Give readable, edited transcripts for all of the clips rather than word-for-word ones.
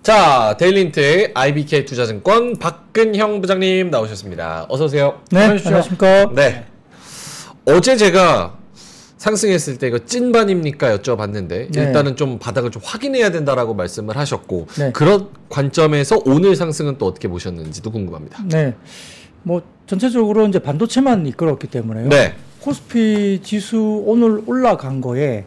자, 데일리인트의 IBK 투자증권 박근형 부장님 나오셨습니다. 어서 오세요. 네, 안녕하십니까. 네. 어제 제가 상승했을 때 이거 찐반입니까 여쭤봤는데 네. 일단은 좀 바닥을 좀 확인해야 된다라고 말씀을 하셨고 네. 그런 관점에서 오늘 상승은 또 어떻게 보셨는지도 궁금합니다. 네. 뭐 전체적으로 이제 반도체만 이끌었기 때문에요. 네. 코스피 지수 오늘 올라간 거에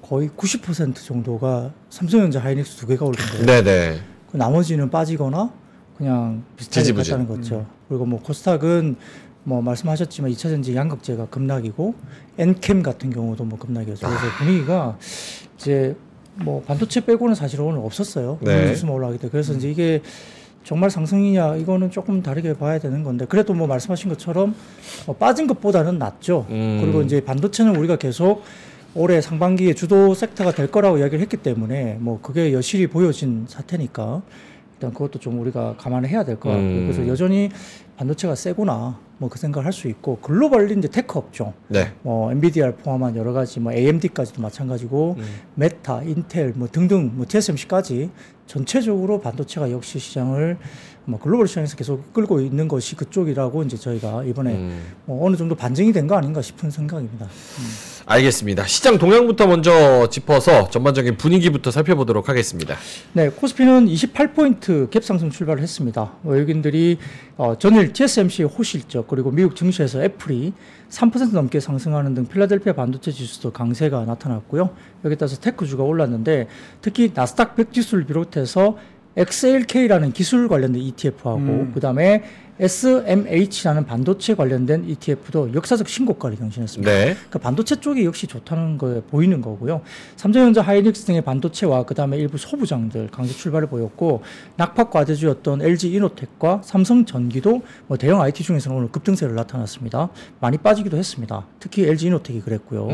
거의 90% 정도가 삼성전자, 하이닉스 두 개가 오른 거예요. 네네. 그 나머지는 빠지거나 그냥 비슷하게 갔다는 거죠. 그리고 뭐 코스닥은 뭐 말씀하셨지만 2차전지 양극재가 급락이고 엔캠 같은 경우도 뭐 급락이었죠. 그래서 분위기가 이제 뭐 반도체 빼고는 사실 오늘 없었어요. 네. 지수만 올라가기 때문에. 그래서 이제 이게 정말 상승이냐 이거는 조금 다르게 봐야 되는 건데 그래도 뭐 말씀하신 것처럼 빠진 것보다는 낫죠. 그리고 이제 반도체는 우리가 계속 올해 상반기에 주도 섹터가 될 거라고 이야기를 했기 때문에 뭐 그게 여실히 보여진 사태니까 일단 그것도 좀 우리가 감안해야 될 것 같고요. 그래서 여전히 반도체가 세구나 뭐 그 생각을 할 수 있고 글로벌리 이제 테크 업종, 네. 뭐 엔비디아를 포함한 여러 가지 뭐 AMD까지도 마찬가지고 메타, 인텔 뭐 등등 뭐 TSMC까지 전체적으로 반도체가 역시 시장을 뭐 글로벌 시장에서 계속 끌고 있는 것이 그쪽이라고 이제 저희가 이번에 뭐 어느 정도 반증이 된 거 아닌가 싶은 생각입니다. 알겠습니다. 시장 동향부터 먼저 짚어서 전반적인 분위기부터 살펴보도록 하겠습니다. 네, 코스피는 28포인트 갭 상승 출발을 했습니다. 외국인들이 전일 TSMC의 호실적 그리고 미국 증시에서 애플이 3% 넘게 상승하는 등 필라델피아 반도체 지수도 강세가 나타났고요. 여기에 따라서 테크주가 올랐는데 특히 나스닥 100 지수를 비롯해서 XLK라는 기술 관련된 ETF하고 그다음에 SMH라는 반도체 관련된 ETF도 역사적 신고가를 경신했습니다. 네. 그러니까 반도체 쪽이 역시 좋다는 거에 보이는 거고요. 삼성전자, 하이닉스 등의 반도체와 그다음에 일부 소부장들 강세 출발을 보였고 낙폭 과대주였던 LG이노텍과 삼성전기도 뭐 대형 IT 중에서는 오늘 급등세를 나타났습니다. 많이 빠지기도 했습니다. 특히 LG이노텍이 그랬고요.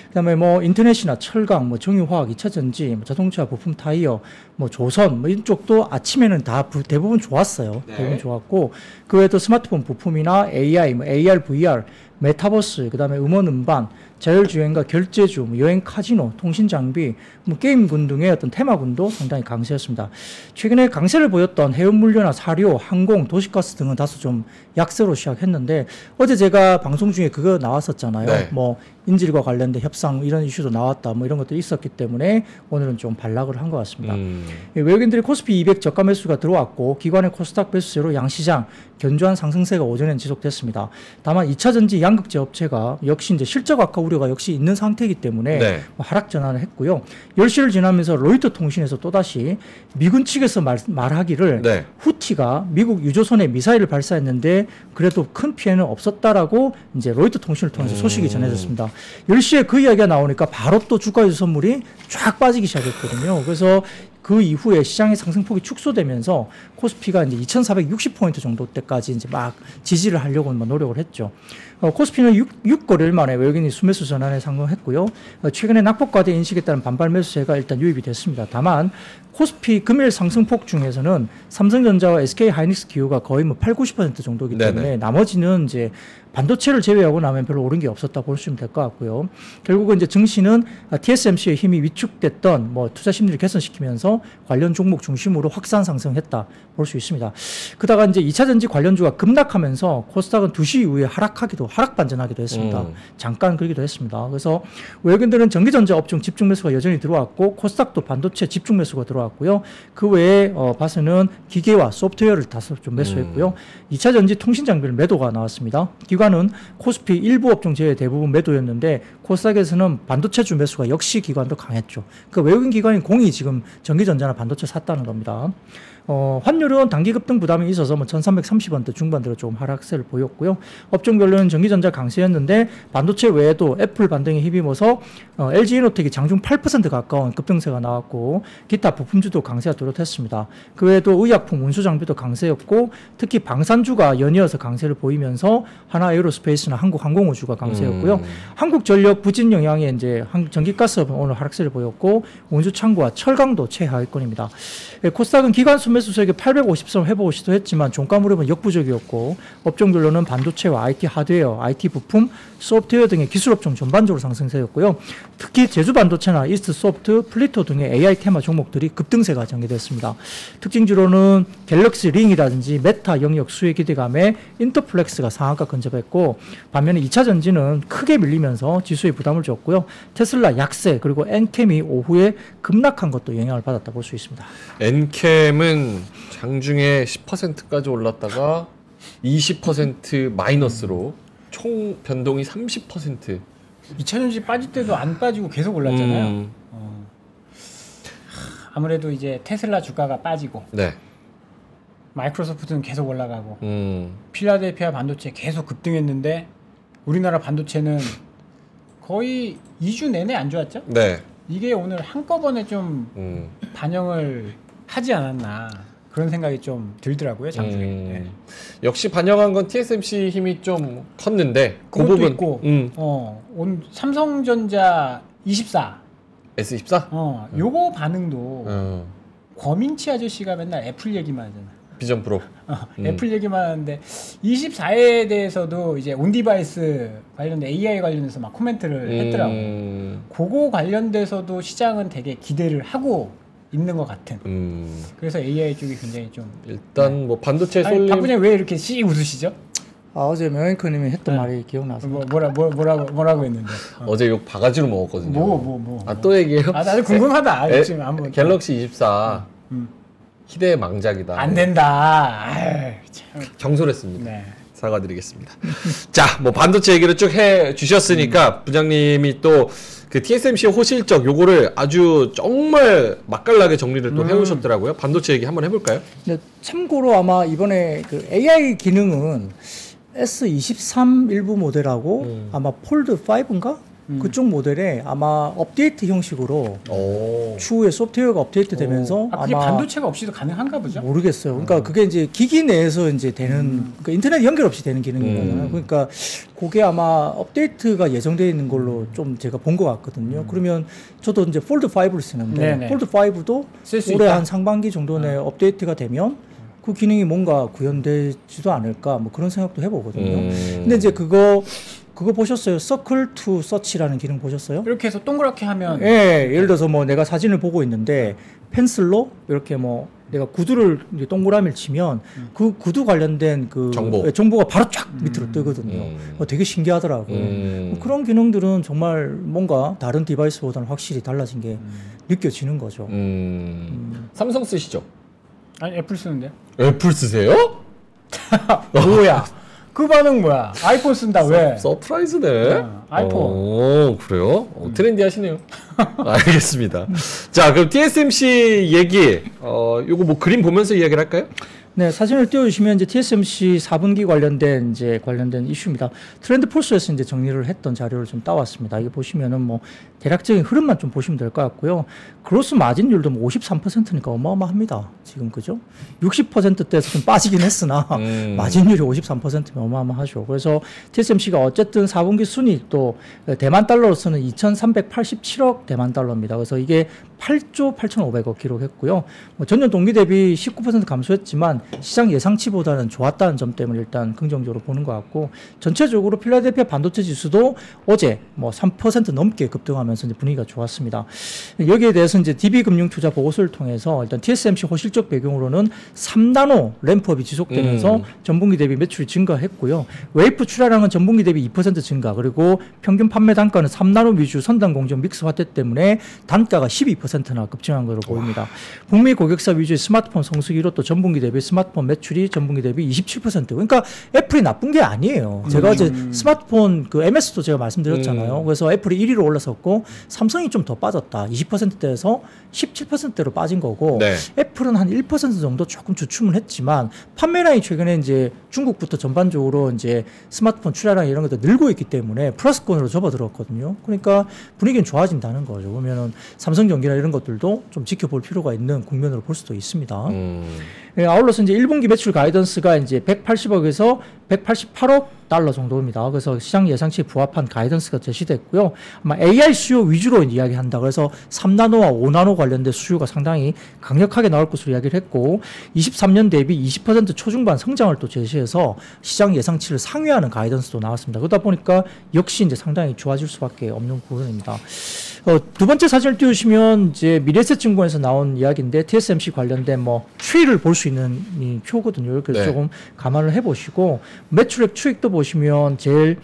그다음에 뭐 인터넷이나 철강, 뭐 정유화학, 2차전지, 뭐 자동차 부품 타이어, 뭐 조선 뭐 이쪽도 아침에는 다 대부분 좋았어요. 네. 대부분 좋았고 그 외에도 스마트폰 부품이나 AI, 뭐 AR, VR, 메타버스, 그다음에 음원 음반, 자율주행과 결제주, 뭐 여행 카지노, 통신 장비, 뭐 게임군 등의 어떤 테마군도 상당히 강세였습니다. 최근에 강세를 보였던 해운물류나 사료, 항공, 도시가스 등은 다소 좀 약세로 시작했는데 어제 제가 방송 중에 그거 나왔었잖아요. 네. 뭐 인질과 관련된 협상 이런 이슈도 나왔다 뭐 이런 것도 있었기 때문에 오늘은 좀 반락을 한 것 같습니다. 외국인들이 코스피 200 저가 매수가 들어왔고 기관의 코스닥 매수세로 양시장 견조한 상승세가 오전엔 지속됐습니다. 다만 2차전지 양극재 업체가 역시 이제 실적 악화 우려가 역시 있는 상태이기 때문에 네. 뭐 하락 전환을 했고요. 10시를 지나면서 로이터 통신에서 또다시 미군 측에서 말하기를 네. 후티가 미국 유조선에 미사일을 발사했는데 그래도 큰 피해는 없었다라고 이제 로이터 통신을 통해서 소식이 전해졌습니다. 10시에 그 이야기가 나오니까 바로 또 주가유조 선물이 쫙 빠지기 시작했거든요. 그래서 그 이후에 시장의 상승폭이 축소되면서 코스피가 이제 2,460포인트 정도 때까지 이제 막 지지를 하려고 노력을 했죠. 코스피는 6거래일 만에 외국인이 수매수 전환에 성공했고요. 최근에 낙폭과대 인식에 따른 반발 매수세가 일단 유입이 됐습니다. 다만 코스피 금일 상승폭 중에서는 삼성전자와 SK 하이닉스 기호가 거의 뭐 8, 90% 정도이기 때문에 네네. 나머지는 이제 반도체를 제외하고 나면 별로 오른 게 없었다 보시면 될 것 같고요. 결국은 이제 증시는 TSMC의 힘이 위축됐던 뭐 투자 심리를 개선시키면서 관련 종목 중심으로 확산 상승했다 볼 수 있습니다. 그다가 이제 2차전지 관련주가 급락하면서 코스닥은 2시 이후에 하락 반전하기도 했습니다. 잠깐 그러기도 했습니다. 그래서 외국인들은 전기전자 업종 집중 매수가 여전히 들어왔고 코스닥도 반도체 집중 매수가 들어왔고요. 그 외에 봐서는 기계와 소프트웨어를 다소 좀 매수했고요. 2차전지 통신 장비를 매도가 나왔습니다. 기관은 코스피 일부 업종 제외 대부분 매도였는데 코스닥에서는 반도체주 매수가 역시 기관도 강했죠. 그 외국인 기관인 공이 지금 전기전자나 반도체 샀다는 겁니다. 환율은 단기 급등 부담이 있어서 뭐 1330원대 중반대로 조금 하락세를 보였고요. 업종별로는 전기전자 강세였는데 반도체 외에도 애플 반등에 힘입어서 LG이노텍이 장중 8% 가까운 급등세가 나왔고 기타 부품주도 강세가 뚜렷했습니다. 그 외에도 의약품, 운수장비도 강세였고 특히 방산주가 연이어서 강세를 보이면서 하나 하나 에어로스페이스나 한국항공우주가 강세였고요. 한국전력 부진 영향에 이제 전기가스 오늘 하락세를 보였고 원주창고와 철강도 최하위권입니다. 코스닥은 기관 순매수 세계 850선 회복을 시도했지만 종가 무렵은 역부족이었고 업종별로는 반도체와 IT 하드웨어, IT 부품, 소프트웨어 등의 기술업종 전반적으로 상승세였고요. 특히 제주반도체나 이스트소프트, 플리토 등의 AI 테마 종목들이 급등세가 전개됐습니다. 특징주로는 갤럭시 링이라든지 메타 영역 수혜 기대감에 인터플렉스가 상한가 근접했고 반면에 2차 전지는 크게 밀리면서 지수에 부담을 줬고요. 테슬라 약세 그리고 엔캠이 오후에 급락한 것도 영향을 받았다 볼 수 있습니다. 엔캠은 장중에 10%까지 올랐다가 20% 마이너스로 총 변동이 30%. 2차 전지 빠질 때도 안 빠지고 계속 올랐잖아요. 아무래도 이제 테슬라 주가가 빠지고 네. 마이크로소프트는 계속 올라가고 필라델피아 반도체 계속 급등했는데 우리나라 반도체는 거의 2주 내내 안 좋았죠? 네. 이게 오늘 한꺼번에 좀 반영을 하지 않았나 그런 생각이 좀 들더라고요, 장중에. 네. 역시 반영한 건 TSMC 힘이 좀 컸는데 그 그것도 부분 있고 오늘 삼성전자 24 S24? 요거 반응도 권민치 아저씨가 맨날 애플 얘기만 하잖아. 비전 프로. 애플 얘기만 하는데 24에 대해서도 이제 온디바이스 관련된 AI 관련해서 막 코멘트를 했더라고. 그거 관련돼서도 시장은 되게 기대를 하고 있는 것 같은. 그래서 AI 쪽이 굉장히 좀 일단 뭐 반도체 쏠림. 박부장님 왜 이렇게 씩 웃으시죠? 어제 명앵커님이 했던 말이 기억나서. 뭐라고 했는데? 어제 욕 바가지로 먹었거든요. 뭐. 아, 또 얘기해요? 나도 궁금하다. 지금 한번. 갤럭시 24 희대의 망작이다. 안 된다. 아유, 참. 경솔했습니다. 네. 사과드리겠습니다. 자, 뭐 반도체 얘기를 쭉 해 주셨으니까 부장님이 또 그 TSMC 호실적 요거를 아주 정말 맛깔나게 정리를 또 해오셨더라고요. 반도체 얘기 한번 해볼까요? 근데 참고로 아마 이번에 그 AI 기능은 S23 일부 모델하고 아마 폴드 5인가? 그쪽 모델에 아마 업데이트 형식으로 추후에 소프트웨어가 업데이트 되면서 그게 아마 반도체가 없이도 가능한가 보죠? 모르겠어요. 그러니까 그게 이제 기기 내에서 이제 되는 그러니까 인터넷 연결 없이 되는 기능인 거잖아요. 그러니까 그게 아마 업데이트가 예정되어 있는 걸로 좀 제가 본 것 같거든요. 그러면 저도 이제 폴드 5를 쓰는데 네네. 폴드 5도 올해 있다? 한 상반기 정도 내에 업데이트가 되면 그 기능이 뭔가 구현되지도 않을까 뭐 그런 생각도 해보거든요. 근데 이제 그거 보셨어요? 서클 투 서치라는 기능 보셨어요? 이렇게 해서 동그랗게 하면 예, 예를 들어서 뭐 내가 사진을 보고 있는데 펜슬로 이렇게 뭐 내가 구두를 이제 동그라미를 치면 그 구두 관련된 그 정보가 바로 쫙 밑으로 뜨거든요. 되게 신기하더라고요. 뭐 그런 기능들은 정말 뭔가 다른 디바이스보다는 확실히 달라진 게 느껴지는 거죠. 삼성 쓰시죠? 아니 애플 쓰는데. 애플 쓰세요? 뭐야? 그 반응 뭐야? 아이폰 쓴다 왜? 서프라이즈네. 아이폰. 오, 그래요? 트렌디하시네요. 알겠습니다. 자, 그럼 TSMC 얘기, 요거 뭐 그림 보면서 이야기를 할까요? 네, 사진을 띄워주시면 이제 TSMC 4분기 관련된 이슈입니다. 트렌드 폴스에서 이제 정리를 했던 자료를 좀 따왔습니다. 이게 보시면은 뭐 대략적인 흐름만 좀 보시면 될 것 같고요. 그로스 마진율도 뭐 53%니까 어마어마합니다. 지금 그죠? 60%대에서 좀 빠지긴 했으나 마진율이 53%면 어마어마하죠. 그래서 TSMC가 어쨌든 4분기 순이익도 대만 달러로서는 2,387억 대만 달러입니다. 그래서 이게 8조 8,500억 기록했고요. 뭐 전년 동기 대비 19% 감소했지만 시장 예상치보다는 좋았다는 점 때문에 일단 긍정적으로 보는 것 같고 전체적으로 필라델피아 반도체 지수도 어제 뭐 3% 넘게 급등하면서 이제 분위기가 좋았습니다. 여기에 대해서 이제 DB금융투자 보고서를 통해서 일단 TSMC 호실적 배경으로는 3나노 램프업이 지속되면서 전분기 대비 매출이 증가했고요. 웨이프 출하량은 전분기 대비 2% 증가 그리고 평균 판매 단가는 3나노 위주 선단 공정 믹스 확대 때문에 단가가 12%나 급증한 것으로 보입니다. 북미 고객사 위주의 스마트폰 성수기로 또 전분기 대비 스마트폰 매출이 전분기 대비 27%. 그러니까 애플이 나쁜 게 아니에요. 제가 어제 스마트폰 그 MS도 제가 말씀드렸잖아요. 그래서 애플이 1위로 올라섰고 삼성이 좀 더 빠졌다. 20%대에서 17%대로 빠진 거고 네. 애플은 한 1% 정도 조금 주춤을 했지만 판매 라인이 최근에 이제 중국부터 전반적으로 이제 스마트폰 출하량 이런 것도 늘고 있기 때문에 플러스권으로 접어들었거든요. 그러니까 분위기는 좋아진다는 거죠. 그러면은 삼성전기나 이런 것들도 좀 지켜볼 필요가 있는 국면으로 볼 수도 있습니다. 예, 아울러서 이제 1분기 매출 가이던스가 이제 180억에서 188억 달러 정도입니다. 그래서 시장 예상치에 부합한 가이던스가 제시됐고요. 아마 AI 수요 위주로 이야기한다. 그래서 3나노와 5나노 관련된 수요가 상당히 강력하게 나올 것으로 이야기를 했고 23년 대비 20% 초중반 성장을 또 제시해서 시장 예상치를 상회하는 가이던스도 나왔습니다. 그러다 보니까 역시 이제 상당히 좋아질 수밖에 없는 부분입니다. 두 번째 사진을 띄우시면 이제 미래에셋증권에서 나온 이야기인데 TSMC 관련된 뭐 추이를 볼 수 있는 이 표거든요. 그래서 네. 조금 감안을 해보시고 매출액 추익도 보시면 제일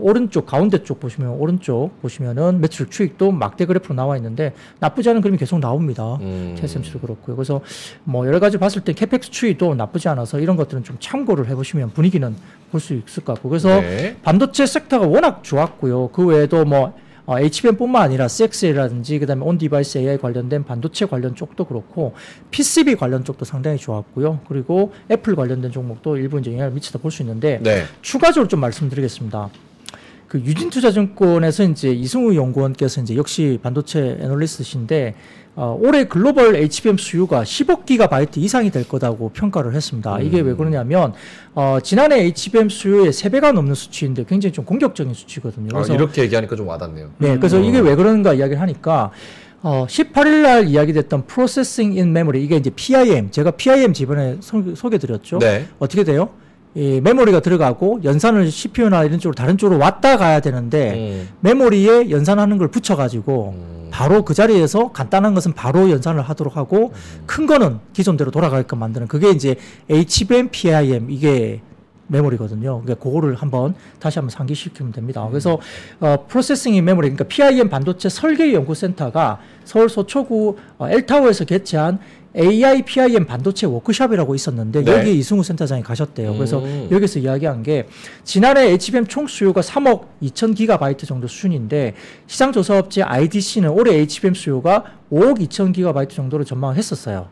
오른쪽 가운데 쪽 보시면 오른쪽 보시면은 매출액 추익도 막대 그래프로 나와 있는데 나쁘지 않은 그림이 계속 나옵니다. TSMC도 그렇고요. 그래서 뭐 여러 가지 봤을 때 캐펙스 추이도 나쁘지 않아서 이런 것들은 좀 참고를 해보시면 분위기는 볼 수 있을 것 같고 그래서 네. 반도체 섹터가 워낙 좋았고요. 그 외에도 뭐 HBM뿐만 아니라 CXL이라든지 그다음에 온디바이스 AI 관련된 반도체 관련 쪽도 그렇고 PCB 관련 쪽도 상당히 좋았고요. 그리고 애플 관련된 종목도 일부 이제 영향을 미치다 볼 수 있는데 네. 추가적으로 좀 말씀드리겠습니다. 그 유진투자증권에서 이제 이승우 연구원께서 이제 역시 반도체 애널리스트신데 올해 글로벌 HBM 수요가 10억 기가바이트 이상이 될 거다고 평가를 했습니다. 이게 왜 그러냐면 지난해 HBM 수요의 3배가 넘는 수치인데 굉장히 좀 공격적인 수치거든요. 그래서 이렇게 얘기하니까 좀 와닿네요. 네, 그래서 이게 왜 그런가 이야기를 하니까 18일 날 이야기됐던 Processing in Memory 이게 이제 PIM 제가 PIM 지번에 소개드렸죠. 네. 어떻게 돼요? 이 메모리가 들어가고 연산을 CPU나 이런 쪽으로 다른 쪽으로 왔다 가야 되는데 메모리에 연산하는 걸 붙여가지고 바로 그 자리에서 간단한 것은 바로 연산을 하도록 하고 큰 거는 기존대로 돌아가게끔 만드는 그게 이제 HBM, PIM 이게 메모리거든요. 그러니까 그거를 다시 한번 상기시키면 됩니다. 그래서 프로세싱 메모리, 그러니까 PIM 반도체 설계 연구센터가 서울 서초구 L타워에서 개최한 AI PIM 반도체 워크숍이라고 있었는데 네. 여기에 이승우 센터장이 가셨대요. 그래서 여기서 이야기한 게 지난해 HBM 총 수요가 3억 2천 기가바이트 정도 수준인데 시장조사업체 IDC는 올해 HBM 수요가 5억 2천 기가바이트 정도로 전망을 했었어요.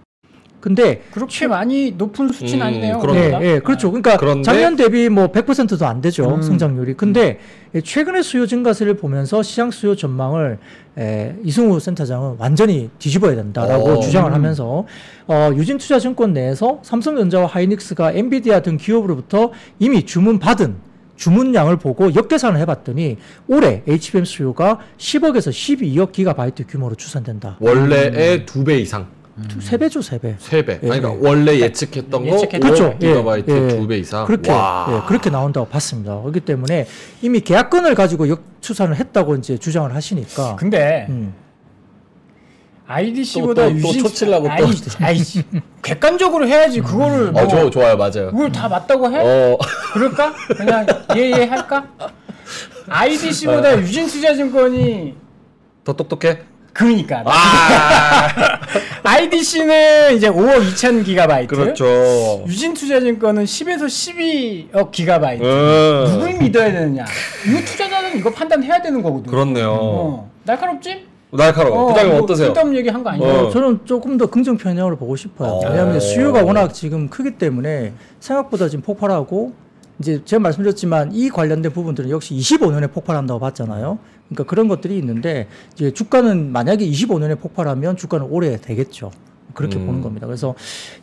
근데 그렇게 많이 높은 수치는 아니네요. 그러네요. 예, 그렇죠. 그러니까 그런데 작년 대비 뭐 100%도 안 되죠. 성장률이. 근데 최근의 수요 증가세를 보면서 시장 수요 전망을 이승우 센터장은 완전히 뒤집어야 된다라고 주장을 하면서 유진투자증권 내에서 삼성전자와 하이닉스가 엔비디아 등 기업으로부터 이미 주문받은 주문량을 보고 역계산을 해봤더니 올해 HBM 수요가 10억에서 12억 기가바이트 규모로 추산된다. 원래의 2배 이상. 3배죠, 3배. 3배. 예, 그러니까 예. 원래 예측했던 거 그렇죠. 5억 기가바이트 2배 이상. 그렇게 와. 그렇게 나온다고 봤습니다. 그렇기 때문에 이미 계약건을 가지고 역추산을 했다고 이제 주장을 하시니까. 근데 IDC보다 또 초치려고 또. 아이씨 객관적으로 해야지 그거를 뭐 좋아요, 맞아요. 그걸 다 맞다고 해? 그럴까? 그냥 예예 할까? IDC보다 유진투자증권이 더 똑똑해? 그러니까 IDC는 이제 5억 2천 기가바이트 그렇죠. 유진투자증권은 10에서 12억 기가바이트 누굴 믿어야 되느냐 이거 투자자는 이거 판단해야 되는 거거든요. 그렇네요. 날카롭지? 날카로워. 부장님 어떠세요? 쓸데없는 얘기 한 거 아니에요? 저는 조금 더 긍정 편향으로 보고 싶어요. 왜냐하면 수요가 워낙 지금 크기 때문에 생각보다 지금 폭발하고 이제 제가 말씀드렸지만 이 관련된 부분들은 역시 25년에 폭발한다고 봤잖아요. 그러니까 그런 것들이 있는데 이제 주가는 만약에 25년에 폭발하면 주가는 올해 되겠죠. 그렇게 보는 겁니다. 그래서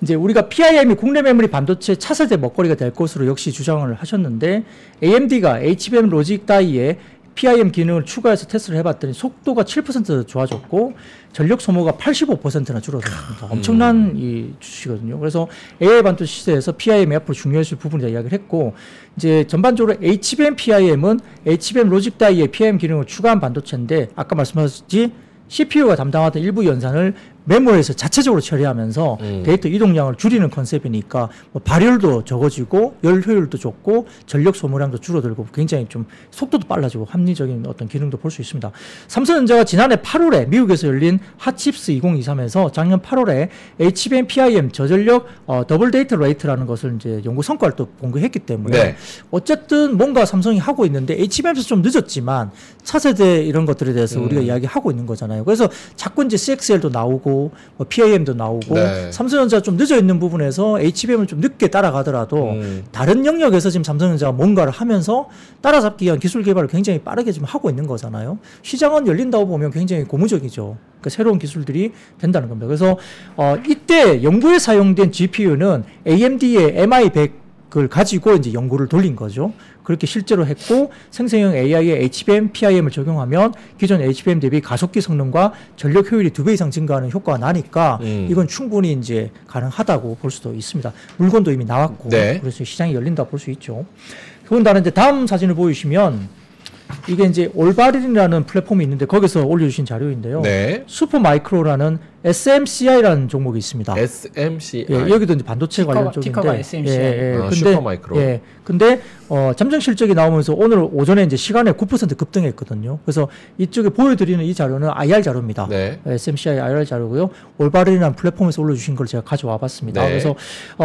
이제 우리가 PIM이 국내 메모리 반도체 차세대 먹거리가 될 것으로 역시 주장을 하셨는데 AMD가 HBM 로직 다이에 PIM 기능을 추가해서 테스트를 해봤더니 속도가 7% 좋아졌고 전력 소모가 85%나 줄어들었습니다. 엄청난 이 주시거든요. 그래서 AI 반도체 시대에서 PIM이 앞으로 중요해질 부분이다 이야기를 했고 이제 전반적으로 HBM PIM은 HBM 로직 다이에 PIM 기능을 추가한 반도체인데 아까 말씀하셨지 CPU가 담당하던 일부 연산을 메모리에서 자체적으로 처리하면서 데이터 이동량을 줄이는 컨셉이니까 뭐 발열도 적어지고 열 효율도 좋고 전력 소모량도 줄어들고 굉장히 좀 속도도 빨라지고 합리적인 어떤 기능도 볼 수 있습니다. 삼성전자가 지난해 8월에 미국에서 열린 핫칩스 2023에서 작년 8월에 HBM PIM 저전력 더블 데이터 레이트라는 것을 이제 연구 성과를 또 공개했기 때문에 네. 어쨌든 뭔가 삼성이 하고 있는데 HBM에서 좀 늦었지만 차세대 이런 것들에 대해서 우리가 이야기하고 있는 거잖아요. 그래서 자꾸 이제 CXL도 나오고 뭐 PIM도 나오고 네. 삼성전자 좀 늦어 있는 부분에서 HBM을 좀 늦게 따라가더라도 다른 영역에서 지금 삼성전자가 뭔가를 하면서 따라잡기 위한 기술 개발을 굉장히 빠르게 지금 하고 있는 거잖아요. 시장은 열린다고 보면 굉장히 고무적이죠. 그러니까 새로운 기술들이 된다는 겁니다. 그래서 이때 연구에 사용된 GPU는 AMD의 MI100 걸 가지고 이제 연구를 돌린 거죠. 그렇게 실제로 했고 생성형 AI에 HBM, PIM을 적용하면 기존 HBM 대비 가속기 성능과 전력 효율이 2배 이상 증가하는 효과가 나니까 이건 충분히 이제 가능하다고 볼 수도 있습니다. 물건도 이미 나왔고 네. 그래서 시장이 열린다 볼 수 있죠. 더군다나 이제 다음 사진을 보여주시면 이게 이제 올바른이라는 플랫폼이 있는데 거기서 올려주신 자료인데요. 네. 슈퍼마이크로라는 SMCI라는 종목이 있습니다. SMCI. 예, 여기도 이제 반도체 관련 쪽인데. 티커가 SMCI. 근데, 슈퍼마이크로. 예, 근데 잠정 실적이 나오면서 오늘 오전에 이제 시간에 9% 급등했거든요. 그래서 이쪽에 보여드리는 이 자료는 IR 자료입니다. 네. SMCI IR 자료고요. 올바른이라는 플랫폼에서 올려주신 걸 제가 가져와 봤습니다. 네. 그래서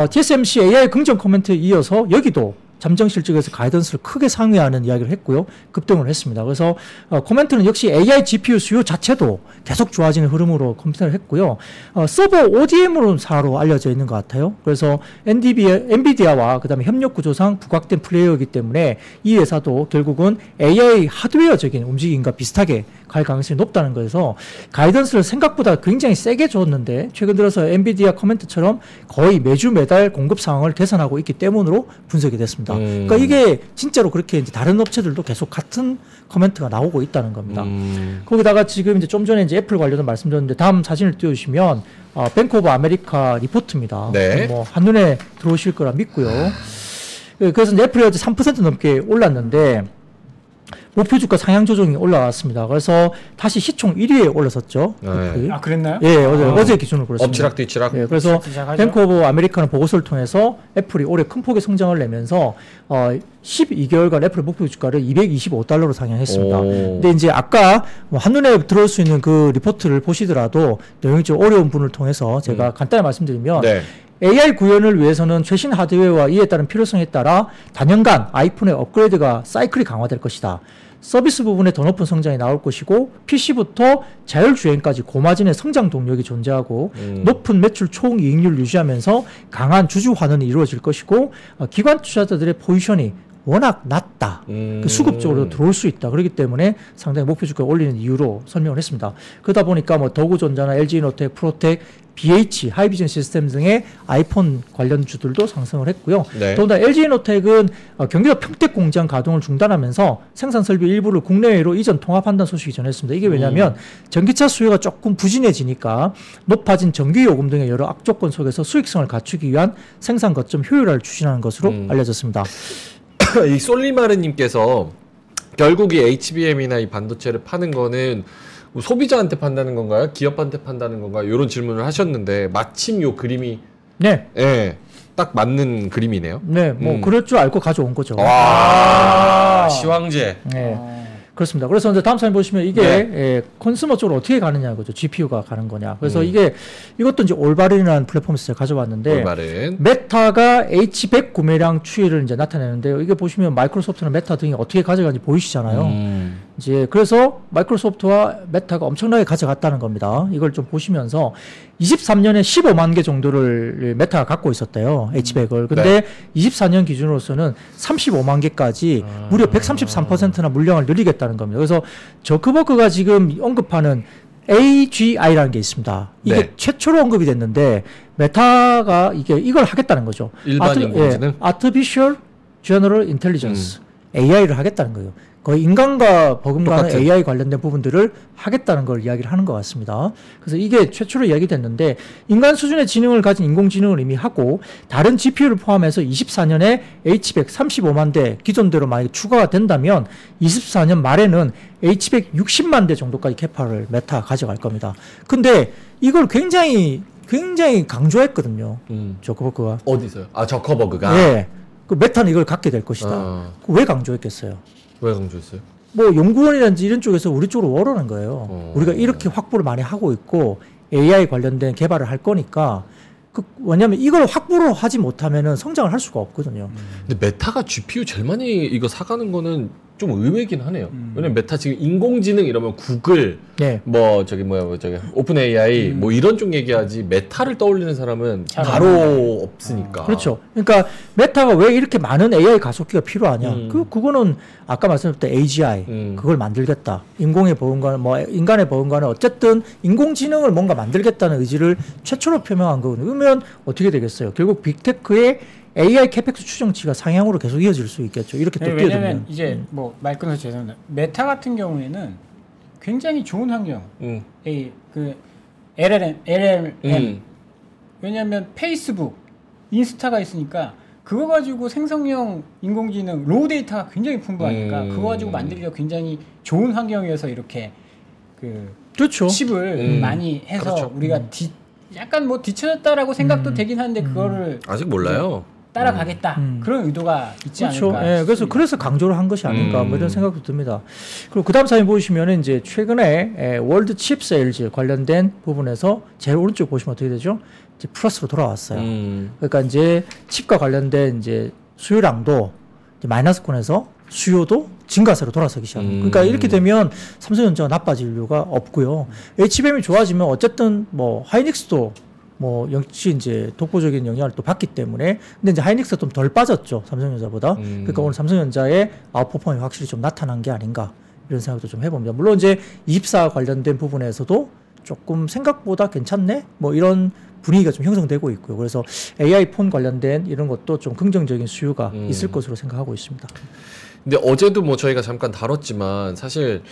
TSMC AI 긍정 코멘트에 이어서 여기도 잠정 실적에서 가이던스를 크게 상회하는 이야기를 했고요. 급등을 했습니다. 그래서 코멘트는 역시 AI GPU 수요 자체도 계속 좋아지는 흐름으로 코멘트를 했고요. 서버 ODM으로 알려져 있는 것 같아요. 그래서 엔비디아와 그다음에 협력 구조상 부각된 플레이어이기 때문에 이 회사도 결국은 AI 하드웨어적인 움직임과 비슷하게 갈 가능성이 높다는 거에서 가이던스를 생각보다 굉장히 세게 줬는데 최근 들어서 엔비디아 코멘트처럼 거의 매주 매달 공급 상황을 개선하고 있기 때문으로 분석이 됐습니다. 그러니까 이게 진짜로 그렇게 이제 다른 업체들도 계속 같은 코멘트가 나오고 있다는 겁니다. 거기다가 지금 이제 좀 전에 이제 애플 관련된 말씀드렸는데 다음 사진을 띄워주시면 뱅크 오브 아메리카 리포트입니다. 네. 뭐 한눈에 들어오실 거라 믿고요. 그래서 이제 애플이 어제 3% 넘게 올랐는데 목표 주가 상향 조정이 올라왔습니다. 그래서 다시 시총 1위에 올라섰죠. 네. 아, 그랬나요? 예, 어제 기준으로 그렇습니다. 엎치락 뒤치락. 예, 그래서 뱅크 오브 아메리카는 보고서를 통해서 애플이 올해 큰 폭의 성장을 내면서 12개월간 애플 목표 주가를 $225로 상향했습니다. 근데 이제 아까 뭐 한눈에 들어올 수 있는 그 리포트를 보시더라도 내용이 좀 어려운 분을 통해서 제가 간단히 말씀드리면 네. AI 구현을 위해서는 최신 하드웨어와 이에 따른 필요성에 따라 단연간 아이폰의 업그레이드가 사이클이 강화될 것이다. 서비스 부분에 더 높은 성장이 나올 것이고 PC부터 자율주행까지 고마진의 성장 동력이 존재하고 높은 매출 총이익률 유지하면서 강한 주주 환원이 이루어질 것이고 기관 투자자들의 포지션이 워낙 낮다. 수급적으로 들어올 수 있다. 그렇기 때문에 상당히 목표 주가 올리는 이유로 설명을 했습니다. 그러다 보니까 뭐 더구전자나 LG이노텍, 프로텍, BH, 하이비전 시스템 등의 아이폰 관련 주들도 상승을 했고요. 네. 더군다나 LG이노텍은 경기도 평택 공장 가동을 중단하면서 생산 설비 일부를 국내외로 이전 통합한다는 소식이 전했습니다. 이게 왜냐하면 전기차 수요가 조금 부진해지니까 높아진 전기요금 등의 여러 악조건 속에서 수익성을 갖추기 위한 생산 거점 효율화를 추진하는 것으로 알려졌습니다. 이 솔리마르님께서 결국 이 HBM이나 이 반도체를 파는 거는 소비자한테 판다는 건가요? 기업한테 판다는 건가요? 이런 질문을 하셨는데 마침 요 그림이 네, 예, 딱 맞는 그림이네요. 네, 뭐 그럴 줄 알고 가져온 거죠. 와, 시황제. 네. 그렇습니다. 그래서 이제 다음 사진 보시면 이게 네. 컨슈머 쪽으로 어떻게 가느냐 그죠. GPU가 가는 거냐. 그래서 이것도 이제 올바른이라는 플랫폼에서 제가 가져왔는데 올바른. 메타가 H100 구매량 추이를 이제 나타내는데요. 이게 보시면 마이크로소프트나 메타 등이 어떻게 가져가는지 보이시잖아요. 이제 그래서 마이크로소프트와 메타가 엄청나게 가져갔다는 겁니다. 이걸 좀 보시면서 23년에 15만 개 정도를 메타가 갖고 있었대요. H100을. 근데 24년 기준으로서는 35만 개까지 무려 133%나 물량을 늘리겠다는 겁니다. 그래서 저크버그가 지금 언급하는 AGI라는 게 있습니다. 이게 네. 최초로 언급이 됐는데 메타가 이걸 하겠다는 거죠. 일반 인공지능? Artificial General Intelligence AI를 하겠다는 거예요. 거의 인간과 버금가는 똑같은. AI 관련된 부분들을 하겠다는 걸 이야기를 하는 것 같습니다. 그래서 이게 최초로 이야기됐는데 인간 수준의 지능을 가진 인공지능을 이미 하고 다른 GPU를 포함해서 24년에 H100 35만 대 기존대로 만약에 추가가 된다면 24년 말에는 H100 60만 대 정도까지 캐파를 메타 가져갈 겁니다. 근데 이걸 굉장히 강조했거든요. 저커버그가. 어디서요? 아, 저커버그가. 네. 그 메타는 이걸 갖게 될 것이다. 왜 강조했겠어요? 왜 강조했어요? 뭐 연구원이라든지 이런 쪽에서 우리 쪽으로 오라는 거예요. 우리가 이렇게 확보를 많이 하고 있고 AI 관련된 개발을 할 거니까 왜냐하면 이걸 확보를 하지 못하면은 성장을 할 수가 없거든요. 근데 메타가 GPU 제일 많이 이거 사가는 거는 좀 의외긴 하네요. 왜냐면 메타 지금 인공지능 이러면 구글, 네. 뭐 저기 오픈 AI 뭐 이런 쪽 얘기하지 메타를 떠올리는 사람은 바로 없으니까. 그렇죠. 그러니까 메타가 왜 이렇게 많은 AI 가속기가 필요하냐? 그거는 아까 말씀드렸던 AGI 그걸 만들겠다. 인간의 버금가는 어쨌든 인공지능을 뭔가 만들겠다는 의지를 최초로 표명한 거거든요. 그러면 어떻게 되겠어요? 결국 빅테크의 AI 캐펙스 추정치가 상향으로 계속 이어질 수 있겠죠. 이렇게 또 뛰어들면. 왜냐면 이제 뭐 말 끊어서 죄송합니다. 메타 같은 경우에는 굉장히 좋은 환경. 그 LLM. 왜냐면 페이스북, 인스타가 있으니까 그거 가지고 생성형 인공지능 로우 데이터가 굉장히 풍부하니까 그거 가지고 만들기가 굉장히 좋은 환경이어서 이렇게 그 그렇죠. 칩을 많이 해서 그렇죠. 우리가 약간 뭐 뒤쳐졌다라고 생각도 되긴 하는데 그거를 아직 몰라요. 따라가겠다 그런 의도가 있지 그렇죠. 않을까. 예, 그래서 강조를 한 것이 아닌가 뭐 이런 생각도 듭니다. 그리고 그다음 사진 보시면은 이제 최근에 월드 칩 세일즈 관련된 부분에서 제일 오른쪽 보시면 어떻게 되죠? 이제 플러스로 돌아왔어요. 그러니까 이제 칩과 관련된 이제 수요량도 이제 마이너스권에서 수요도 증가세로 돌아서기 시작합니다. 그러니까 이렇게 되면 삼성전자가 나빠질 이유가 없고요. HBM이 좋아지면 어쨌든 뭐 하이닉스도 뭐 역시 이제 독보적인 영향을 또 받기 때문에 근데 이제 하이닉스가 좀 덜 빠졌죠. 삼성전자보다. 그러니까 오늘 삼성전자의 아웃퍼폼이 확실히 좀 나타난 게 아닌가 이런 생각도 좀 해봅니다. 물론 이제 24 관련된 부분에서도 조금 생각보다 괜찮네? 뭐 이런 분위기가 좀 형성되고 있고요. 그래서 AI 폰 관련된 이런 것도 좀 긍정적인 수요가 있을 것으로 생각하고 있습니다. 근데 어제도 뭐 저희가 잠깐 다뤘지만 사실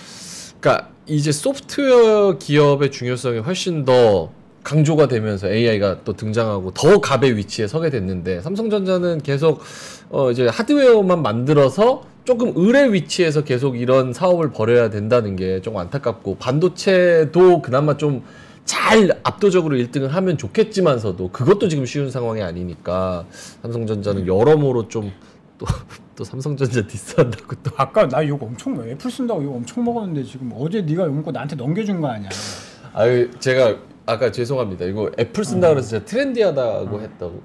그러니까 이제 소프트웨어 기업의 중요성이 훨씬 더 강조가 되면서 AI가 또 등장하고 더 갑의 위치에 서게 됐는데 삼성전자는 계속 이제 하드웨어만 만들어서 조금 을의 위치에서 계속 이런 사업을 벌여야 된다는 게 좀 안타깝고 반도체도 그나마 좀 잘 압도적으로 1등을 하면 좋겠지만서도 그것도 지금 쉬운 상황이 아니니까 삼성전자는 여러모로 좀 또 삼성전자 디스한다고 또 아까 나 욕 엄청 애플 쓴다고 욕 엄청 먹었는데 지금 어제 네가 욕 먹고 나한테 넘겨준 거 아니야? 아유 제가 아까 죄송합니다. 이거 애플 쓴다 그래서 제가 트렌디하다고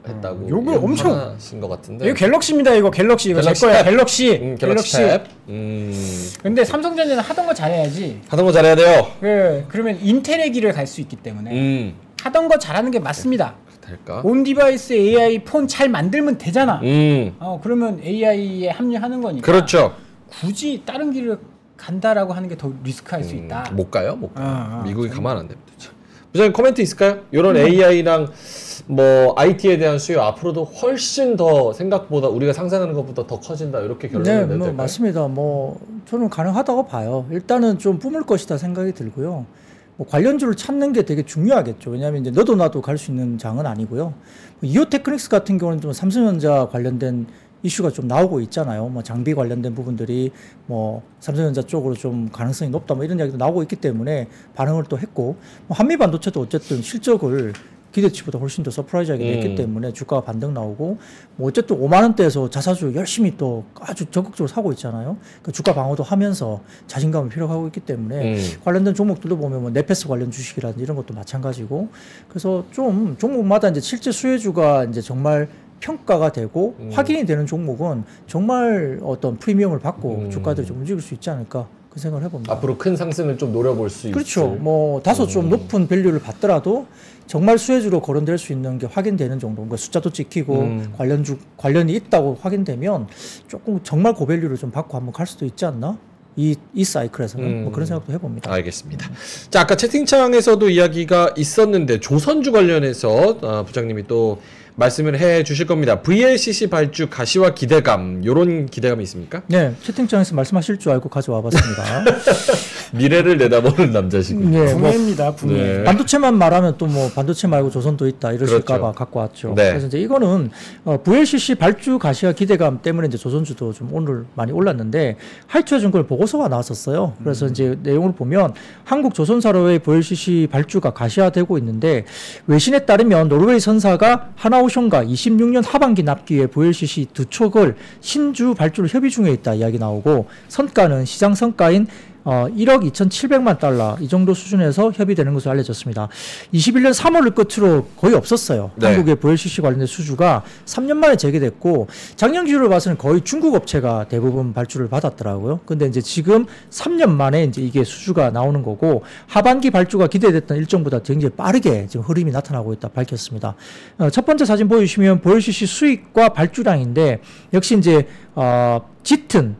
했다고 욕을 엄청 하신 것 같은데. 이거 갤럭시입니다. 이거 갤럭시 이거 제 갤럭시 거야. 탭. 갤럭시. 갤럭시 탭. 근데 삼성전자는 하던 거 잘해야지. 하던 거 잘해야 돼요. 그러면 인텔의 길을 갈 수 있기 때문에 하던 거 잘하는 게 맞습니다. 될까? 온 디바이스 AI 폰 잘 만들면 되잖아. 그러면 AI에 합류하는 거니까. 그렇죠. 굳이 다른 길을 간다라고 하는 게 더 리스크할 수 있다. 못 가요, 못 가. 미국이 가만 안 됩니다. 부장님 코멘트 있을까요? 이런 AI랑 뭐 IT에 대한 수요 앞으로도 훨씬 더 생각보다 우리가 상상하는 것보다 더 커진다 이렇게 결론을 내도 될까요? 뭐 맞습니다. 뭐 저는 가능하다고 봐요. 일단은 좀 뿜을 것이다 생각이 들고요. 뭐 관련주를 찾는 게 되게 중요하겠죠. 왜냐하면 이제 너도 나도 갈 수 있는 장은 아니고요. 이오테크닉스 같은 경우는 좀 삼성전자 관련된 이슈가 좀 나오고 있잖아요. 뭐 장비 관련된 부분들이 뭐 삼성전자 쪽으로 좀 가능성이 높다 뭐 이런 이야기도 나오고 있기 때문에 반응을 또 했고 뭐 한미 반도체도 어쨌든 실적을 기대치보다 훨씬 더 서프라이즈하게 냈기 때문에 주가가 반등 나오고 뭐 어쨌든 5만 원대에서 자사주 열심히 또 아주 적극적으로 사고 있잖아요. 그 주가 방어도 하면서 자신감을 필요하고 있기 때문에 관련된 종목들도 보면 뭐 네페스 관련 주식이라든지 이런 것도 마찬가지고 그래서 좀 종목마다 이제 실제 수혜주가 이제 정말 평가가 되고 확인이 되는 종목은 정말 어떤 프리미엄을 받고 주가들이 좀 움직일 수 있지 않을까 그 생각을 해봅니다. 앞으로 큰 상승을 좀 노려볼 수 있을. 그렇죠. 뭐 다소 좀 높은 밸류를 받더라도 정말 수혜주로 거론될 수 있는 게 확인되는 정도. 그러니까 숫자도 찍히고 관련이 있다고 확인되면 조금 정말 고밸류를 좀 받고 한번 갈 수도 있지 않나? 이 사이클에서는 뭐 그런 생각도 해봅니다. 알겠습니다. 자 아까 채팅창에서도 이야기가 있었는데 조선주 관련해서 부장님이 또 말씀을 해 주실 겁니다. VLCC 발주 가시화 기대감 요런 기대감이 있습니까? 네, 채팅창에서 말씀하실 줄 알고 가져와 봤습니다. 미래를 내다보는 남자시군요. 네, 궁예입니다. 궁예. 네. 반도체만 말하면 또 뭐 반도체 말고 조선도 있다 이러실까봐 그렇죠. 갖고 왔죠. 네. 그래서 이제 이거는 VLCC 발주 가시화 기대감 때문에 이제 조선주도 좀 오늘 많이 올랐는데 하이투자증권 보고서가 나왔었어요. 그래서 이제 내용을 보면 한국 조선사로의 VLCC 발주가 가시화되고 있는데 외신에 따르면 노르웨이 선사가 하나오션과 26년 하반기 납기 위해 VLCC 두 척을 신주 발주를 협의 중에 있다 이야기 나오고 선가는 시장 성가인 1억 2,700만 달러 이 정도 수준에서 협의되는 것으로 알려졌습니다. 21년 3월을 끝으로 거의 없었어요. 네. 한국의 VLCC 관련된 수주가 3년 만에 재개됐고 작년 기준으로 봐서는 거의 중국 업체가 대부분 발주를 받았더라고요. 근데 이제 지금 3년 만에 이제 이게 수주가 나오는 거고 하반기 발주가 기대됐던 일정보다 굉장히 빠르게 지금 흐름이 나타나고 있다 밝혔습니다. 첫 번째 사진 보여주시면 VLCC 수익과 발주량인데 역시 이제 짙은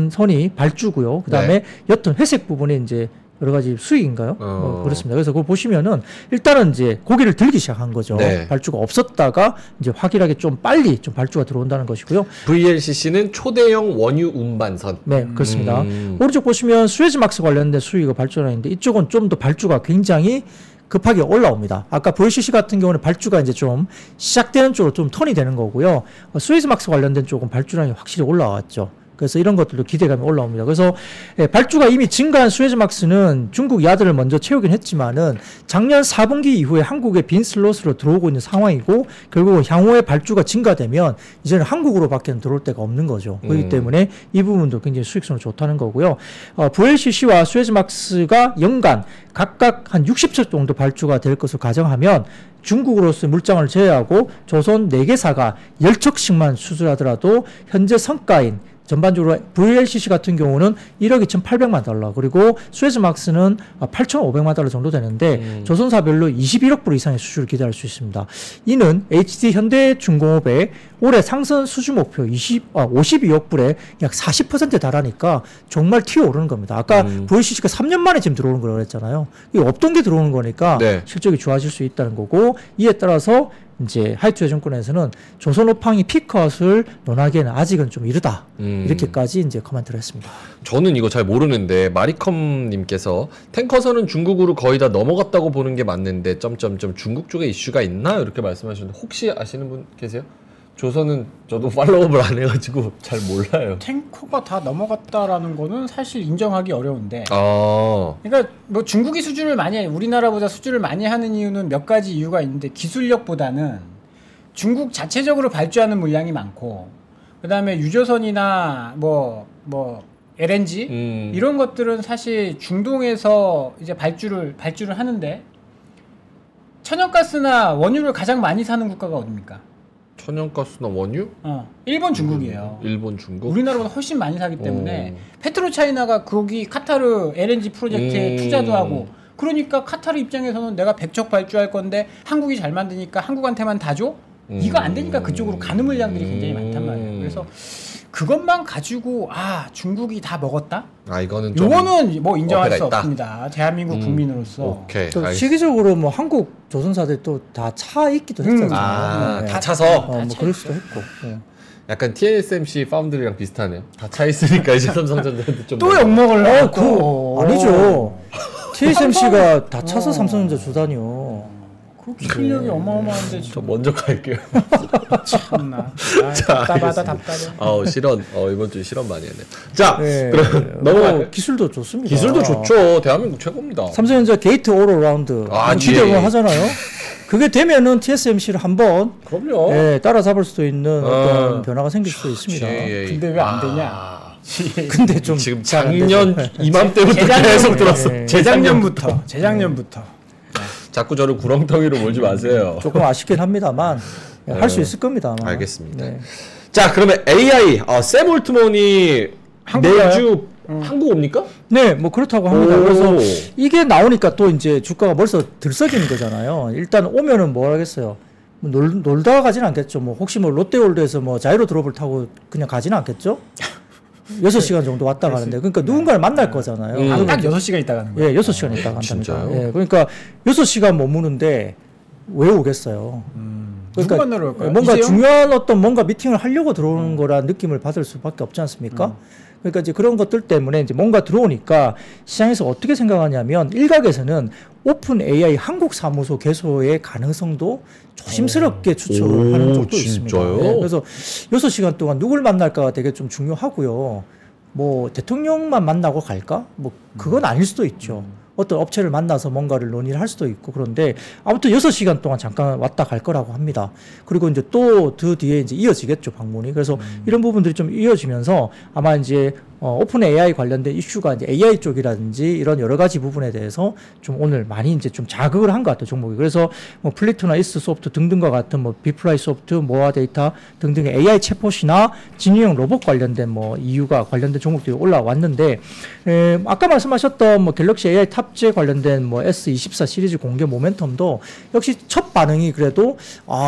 선이 발주고요. 그다음에 옅은 회색 부분이 이제 여러 가지 수익인가요? 그렇습니다. 그래서 그거 보시면은 일단은 이제 고개를 들기 시작한 거죠. 네. 발주가 없었다가 이제 확실하게 좀 빨리 좀 발주가 들어온다는 것이고요. VLCC는 초대형 원유 운반선. 네, 그렇습니다. 오른쪽 보시면 수에즈막스 관련된 수위가 발주가 있는데 이쪽은 좀 더 발주가 굉장히 급하게 올라옵니다. 아까 VLCC 같은 경우는 발주가 이제 좀 시작되는 쪽으로 좀 턴이 되는 거고요. 수에즈막스 관련된 쪽은 발주량이 확실히 올라왔죠. 그래서 이런 것들도 기대감이 올라옵니다. 그래서 발주가 이미 증가한 수에즈막스는 중국 야드를 먼저 채우긴 했지만은 작년 4분기 이후에 한국에 빈 슬롯으로 들어오고 있는 상황이고 결국은 향후에 발주가 증가되면 이제는 한국으로밖에 들어올 데가 없는 거죠. 그렇기 때문에 이 부분도 굉장히 수익성이 좋다는 거고요. VLCC와 수에즈막스가 연간 각각 한 60척 정도 발주가 될 것을 가정하면 중국으로서의 물량을 제외하고 조선 4개사가 10척씩만 수주하더라도 현재 성과인 전반적으로 VLCC 같은 경우는 1억 2,800만 달러 그리고 수에즈막스는 8,500만 달러 정도 되는데 조선사별로 21억 불 이상의 수주를 기대할 수 있습니다. 이는 HD 현대중공업의 올해 상선 수주 목표 52억 불에 약 40%에 달하니까 정말 튀어오르는 겁니다. 아까 VLCC가 3년 만에 지금 들어오는 거라고 했잖아요. 이게 없던 게 들어오는 거니까 네. 실적이 좋아질 수 있다는 거고 이에 따라서 이제 하이투자증권에서는 조선오팡이 피크아웃을 논하기에는 아직은 좀 이르다. 이렇게까지 이제 코멘트를 했습니다. 저는 이거 잘 모르는데 마리컴님께서 탱커선은 중국으로 거의 다 넘어갔다고 보는 게 맞는데 점점점 중국 쪽에 이슈가 있나 이렇게 말씀하셨는데 혹시 아시는 분 계세요? 조선은 저도 팔로우업을 안 해가지고 잘 몰라요. 탱커가 다 넘어갔다라는 거는 사실 인정하기 어려운데. 아, 그러니까 뭐 중국이 수주를 많이 해, 우리나라보다 수주를 많이 하는 이유는 몇 가지 이유가 있는데 기술력보다는 중국 자체적으로 발주하는 물량이 많고 그다음에 유조선이나 뭐 LNG 이런 것들은 사실 중동에서 이제 발주를 하는데 천연가스나 원유를 가장 많이 사는 국가가 어디입니까? 천연가스나 원유? 일본, 중국이에요. 일본, 중국? 우리나라보다 훨씬 많이 사기 때문에 페트로차이나가 거기 카타르 LNG 프로젝트에 투자도 하고 그러니까 카타르 입장에서는 내가 100척 발주할 건데 한국이 잘 만드니까 한국한테만 다 줘? 이거 안 되니까 그쪽으로 가는 물량들이 굉장히 많단 말이에요. 그래서 그것만 가지고 중국이 다 먹었다? 이거는 좀 요거는 뭐 인정할 수 있다. 없습니다. 대한민국 국민으로서. 오케이. 또 시기적으로 뭐 한국 조선사들이 또 다 차 있기도 했잖아요. 다 차서 뭐 그럴 수도 했고. 약간 TSMC 파운드리랑 비슷하네요. 다 차 있으니까 이제 삼성전자한테 좀 또 욕먹으려고. 아니죠. TSMC가 다 차서 삼성전자 주다니요. 그 기술력이 어마어마한데 저 먼저 갈게요. 참나. 답답하다 답답해. 실험. 이번 주 실험 많이 했네. 자, 네. 그럼 너무 기술도 좋습니다. 기술도 좋죠. 대한민국 최고입니다. 삼성전자 게이트 올 어라운드 기대를 하잖아요. 그게 되면은 TSMC를 한번 그럼요. 따라잡을 수도 있는 어떤 변화가 생길 수도 있습니다. 근데 왜 안 되냐? 근데 좀 지금 작년 이맘때부터 계속 들었어. 재작년부터. 자꾸 저를 구렁텅이로 몰지 마세요. 조금 아쉽긴 합니다만 할 수 있을 겁니다. 아마. 알겠습니다. 자, 그러면 AI 샘 올트먼이 내주 한국 옵니까? 네, 뭐 그렇다고 합니다. 그래서 이게 나오니까 또 이제 주가가 벌써 들썩이는 거잖아요. 일단 오면은 뭘 하겠어요. 놀다가 가지는 않겠죠. 뭐 혹시 뭐 롯데월드에서 뭐 자이로 드롭을 타고 그냥 가지는 않겠죠? 6시간 정도 왔다 가는데 그러니까 누군가를 만날 거잖아요. 딱 6시간 있다 가는 거예요? 예, 6시간 있다 간답니다. 진짜요? 예, 그러니까 6시간 머무는데 왜 오겠어요? 누구 만나러 올까요? 뭔가 이재용? 중요한 어떤 뭔가 미팅을 하려고 들어오는 거라는 느낌을 받을 수밖에 없지 않습니까? 그러니까 이제 그런 것들 때문에 이제 뭔가 들어오니까 시장에서 어떻게 생각하냐면 일각에서는 오픈 AI 한국 사무소 개소의 가능성도 조심스럽게 추천을 하는 쪽도 있습니다. 네, 그래서 6시간 동안 누굴 만날까가 되게 좀 중요하고요. 뭐 대통령만 만나고 갈까? 뭐 그건 아닐 수도 있죠. 어떤 업체를 만나서 뭔가를 논의를 할 수도 있고 그런데 아무튼 6시간 동안 잠깐 왔다 갈 거라고 합니다. 그리고 이제 또 그 뒤에 이제 이어지겠죠, 방문이. 그래서 이런 부분들이 좀 이어지면서 아마 이제 오픈 AI 관련된 이슈가 이제 AI 쪽이라든지 이런 여러 가지 부분에 대해서 좀 오늘 많이 이제 좀 자극을 한 것 같아요, 종목이. 그래서 뭐 플리투나 이스트 소프트 등등과 같은 뭐 비플라이 소프트, 모아 데이터 등등의 AI 챗봇이나 진유형 로봇 관련된 뭐 이유가 관련된 종목들이 올라왔는데 아까 말씀하셨던 뭐 갤럭시 AI 탑재 관련된 뭐 S24 시리즈 공개 모멘텀도 역시 첫 반응이 그래도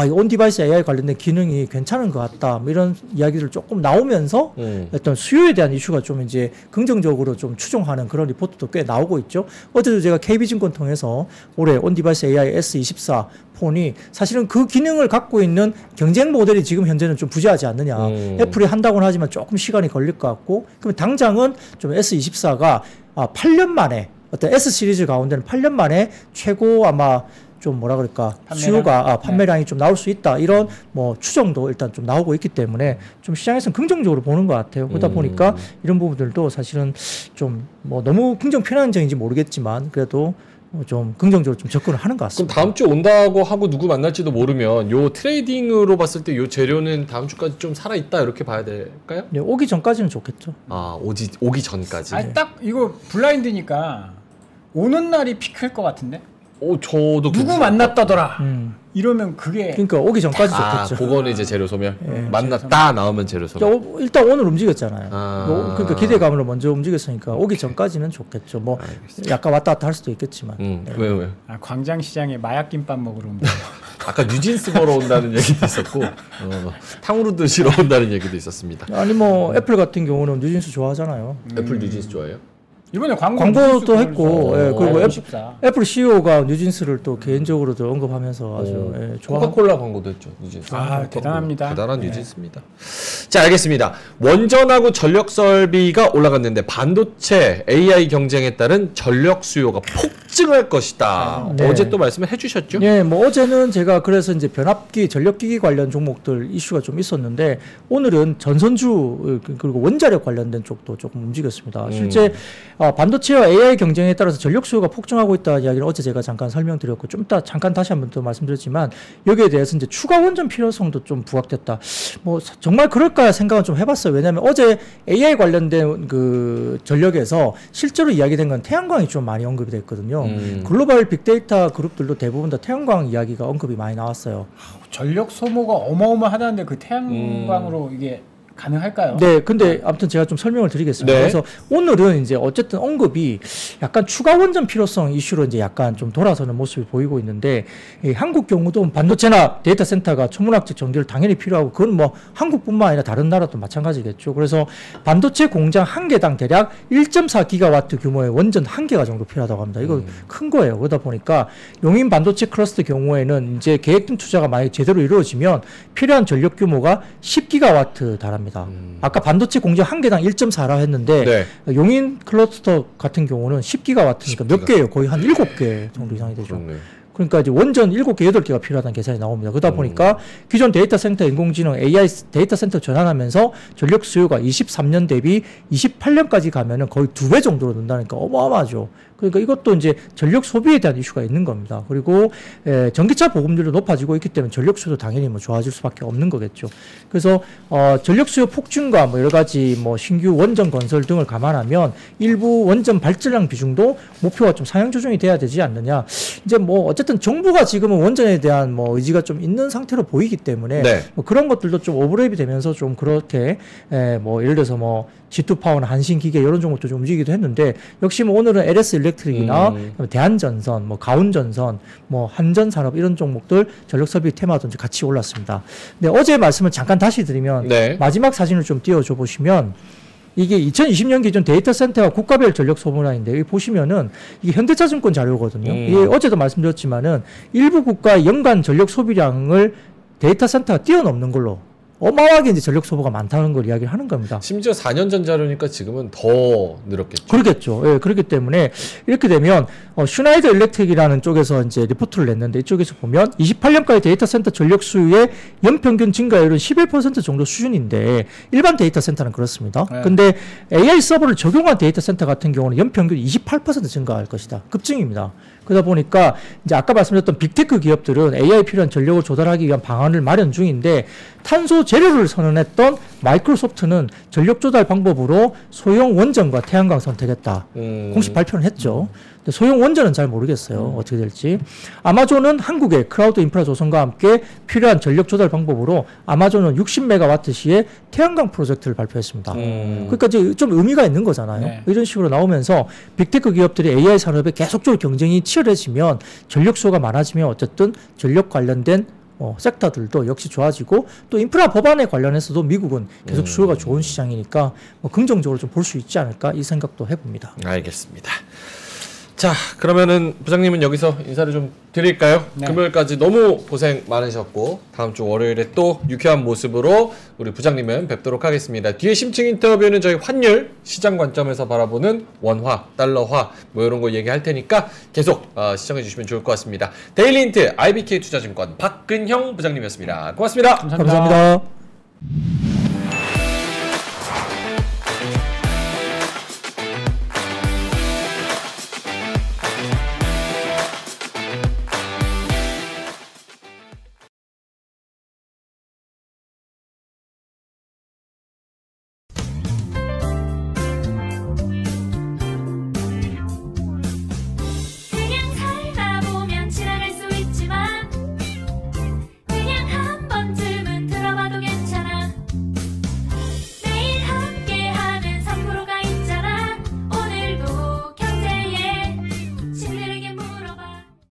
이 온디바이스 AI 관련된 기능이 괜찮은 것 같다. 뭐 이런 이야기들 조금 나오면서 어떤 수요에 대한 이슈가 좀 이제 긍정적으로 좀 추종하는 그런 리포트도 꽤 나오고 있죠. 어제도 제가 KB증권 통해서 올해 온디바이스 AI S24 폰이 사실은 그 기능을 갖고 있는 경쟁 모델이 지금 현재는 좀 부재하지 않느냐. 애플이 한다고는 하지만 조금 시간이 걸릴 것 같고, 그러면 당장은 좀 S24가 8년 만에 어떤 S 시리즈 가운데는 8년 만에 최고 아마 좀 뭐라 그럴까 수요가 판매량이 좀 나올 수 있다 이런 뭐 추정도 일단 좀 나오고 있기 때문에 좀 시장에서는 긍정적으로 보는 것 같아요. 그러다 보니까 이런 부분들도 사실은 좀 뭐 너무 긍정 편향적인지 모르겠지만 그래도 좀 긍정적으로 좀 접근을 하는 것 같습니다. 그럼 다음 주 온다고 하고 누구 만날지도 모르면 요 트레이딩으로 봤을 때 요 재료는 다음 주까지 좀 살아 있다 이렇게 봐야 될까요? 네, 오기 전까지는 좋겠죠. 오기 전까지. 아니 딱 이거 블라인드니까 오는 날이 피크일 것 같은데. 저도 누구 만났다더라. 이러면 그게 그러니까 오기 전까지 좋겠죠. 그거는 이제 재료 소멸. 만났다 나오면 재료 소멸. 일단 오늘 움직였잖아요. 그러니까 기대감으로 먼저 움직였으니까 오기 전까지는 좋겠죠. 뭐 약간 왔다 갔다 할 수도 있겠지만. 왜? 광장시장에 마약김밥 먹으러 온다. 아까 뉴진스 보러 온다는 얘기도 있었고 탕후루 드시러 온다는 얘기도 있었습니다. 아니 뭐 애플 같은 경우는 뉴진스 좋아하잖아요. 애플 뉴진스 좋아해요? 이번에 광고도 했고, 그리고 애플 애플 CEO가 뉴진스를 또 개인적으로도 언급하면서 아주 좋아. 코카콜라 광고도 했죠, 뉴진스. 대단합니다. 대단한 뉴진스입니다. 자, 알겠습니다. 원전하고 전력 설비가 올라갔는데 반도체 AI 경쟁에 따른 전력 수요가 폭증할 것이다. 네. 어제 또 말씀을 해주셨죠? 네, 뭐 어제는 제가 그래서 이제 변압기, 전력기기 관련 종목들 이슈가 좀 있었는데 오늘은 전선주 그리고 원자력 관련된 쪽도 조금 움직였습니다. 실제 반도체와 AI 경쟁에 따라서 전력 수요가 폭증하고 있다는 이야기를 어제 제가 잠깐 설명드렸고 좀 이따 잠깐 다시 한번 더 말씀드렸지만 여기에 대해서 이제 추가 원전 필요성도 좀 부각됐다. 뭐 정말 그럴까 생각은 좀 해봤어요. 왜냐하면 어제 AI 관련된 그 전력에서 실제로 이야기된 건 태양광이 좀 많이 언급이 됐거든요. 글로벌 빅데이터 그룹들도 대부분 다 태양광 이야기가 언급이 많이 나왔어요. 전력 소모가 어마어마하다는데 그 태양광으로 이게 가능할까요? 네, 근데 아무튼 제가 좀 설명을 드리겠습니다. 네. 그래서 오늘은 이제 어쨌든 언급이 약간 추가 원전 필요성 이슈로 이제 약간 좀 돌아서는 모습이 보이고 있는데 이 한국 경우도 반도체나 데이터 센터가 천문학적 전기를 당연히 필요하고 그건 뭐 한국뿐만 아니라 다른 나라도 마찬가지겠죠. 그래서 반도체 공장 한 개당 대략 1.4기가와트 규모의 원전 한 개가 정도 필요하다고 합니다. 이거 큰 거예요. 그러다 보니까 용인 반도체 클러스터 경우에는 이제 계획된 투자가 만약 제대로 이루어지면 필요한 전력 규모가 10기가와트 달합니다. 아까 반도체 공장 한 개당 1.4라 했는데 네. 용인 클러스터 같은 경우는 10기가와트니까 몇 개예요? 거의 한 7개 정도 이상이 되죠. 그렇네. 그러니까 이제 원전 7개, 8개가 필요하다는 계산이 나옵니다. 그러다 보니까 기존 데이터 센터 인공지능 AI 데이터 센터 전환하면서 전력 수요가 23년 대비 28년까지 가면은 거의 2배 정도로 는다니까 어마어마하죠. 그러니까 이것도 이제 전력 소비에 대한 이슈가 있는 겁니다. 그리고 전기차 보급률도 높아지고 있기 때문에 전력 수요도 당연히 뭐 좋아질 수밖에 없는 거겠죠. 그래서 전력 수요 폭증과 뭐 여러 가지 뭐 신규 원전 건설 등을 감안하면 일부 원전 발전량 비중도 목표가 좀 상향 조정이 돼야 되지 않느냐. 이제 뭐 어쨌든 정부가 지금은 원전에 대한 뭐 의지가 좀 있는 상태로 보이기 때문에 네. 뭐 그런 것들도 좀 오버랩이 되면서 좀 그렇게 뭐 예를 들어서 뭐 G2파워나 한신기계 이런 종목도 좀 움직이기도 했는데 역시 뭐 오늘은 LS 일렉트릭이나 대한전선, 뭐 가운전선, 뭐 한전산업 이런 종목들 전력설비 테마도 이제 같이 올랐습니다. 근데 어제 말씀을 잠깐 다시 드리면 네. 마지막 사진을 좀 띄워줘 보시면 이게 2020년 기준 데이터 센터와 국가별 전력 소모량인데 여기 보시면은 이게 현대차증권 자료거든요. 이게 어제도 말씀드렸지만은 일부 국가의 연간 전력 소비량을 데이터 센터가 뛰어넘는 걸로 어마어마하게 이제 전력 소모가 많다는 걸 이야기를 하는 겁니다. 심지어 4년 전 자료니까 지금은 더 늘었겠죠. 그렇겠죠. 예, 그렇기 때문에 이렇게 되면 슈나이더 일렉트릭이라는 쪽에서 이제 리포트를 냈는데 이쪽에서 보면 28년까지 데이터 센터 전력 수요의 연평균 증가율은 11% 정도 수준인데 일반 데이터 센터는 그렇습니다. 네. 근데 AI 서버를 적용한 데이터 센터 같은 경우는 연평균 28% 증가할 것이다. 급증입니다. 그러다 보니까 이제 아까 말씀드렸던 빅테크 기업들은 AI 필요한 전력을 조달하기 위한 방안을 마련 중인데 탄소 제로를 선언했던 마이크로소프트는 전력 조달 방법으로 소형 원전과 태양광 선택했다. 공식 발표는 했죠. 근데 소형 원전은 잘 모르겠어요. 어떻게 될지. 아마존은 한국의 클라우드 인프라 조성과 함께 필요한 전력 조달 방법으로 아마존은 60메가와트 시의 태양광 프로젝트를 발표했습니다. 그러니까 이제 좀 의미가 있는 거잖아요. 네. 이런 식으로 나오면서 빅테크 기업들이 AI 산업에 계속적으로 경쟁이 치열해지면 전력 수요가 많아지면 어쨌든 전력 관련된 섹터들도 역시 좋아지고 또 인프라 법안에 관련해서도 미국은 계속 수요가 좋은 시장이니까 뭐 긍정적으로 좀 볼 수 있지 않을까 이 생각도 해봅니다. 알겠습니다. 자, 그러면은 부장님은 여기서 인사를 좀 드릴까요? 네. 금요일까지 너무 고생 많으셨고 다음 주 월요일에 또 유쾌한 모습으로 우리 부장님은 뵙도록 하겠습니다. 뒤에 심층 인터뷰는 저희 환율 시장 관점에서 바라보는 원화, 달러화 뭐 이런 거 얘기할 테니까 계속 시청해 주시면 좋을 것 같습니다. 데일리 힌트 IBK 투자증권 박근형 부장님이었습니다. 고맙습니다. 감사합니다. 감사합니다.